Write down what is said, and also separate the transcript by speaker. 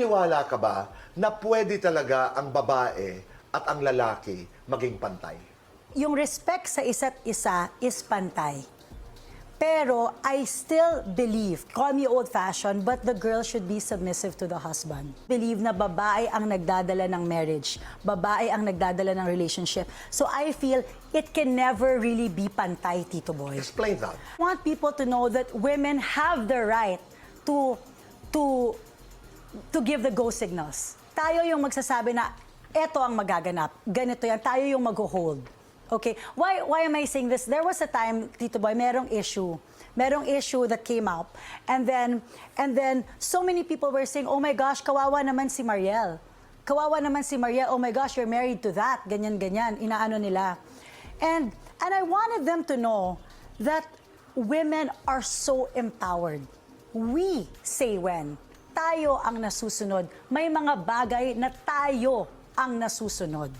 Speaker 1: naniniwala ka ba na pwede talaga ang babae at ang lalaki maging pantay?
Speaker 2: Yung respect sa isa't isa is pantay. Pero I still believe, call me old-fashioned, but the girl should be submissive to the husband. Believe na babae ang nagdadala ng marriage, babae ang nagdadala ng relationship. So I feel it can never really be pantay, Tito Boy.
Speaker 1: Explain that.
Speaker 2: I want people to know that women have the right to give the go signals. Tayo yung magsasabi na eto ang magaganap, ganito yan, tayo yung mag-hold. Okay, why am I saying this? There was a time, Tito Boy, merong issue that came up, and then so many people were saying, oh my gosh, kawawa naman si Mariel. Kawawa naman si Mariel, oh my gosh, you're married to that, ganyan, inaano nila. And I wanted them to know that women are so empowered. We say when. Tayo ang nasusunod. May mga bagay na tayo ang nasusunod.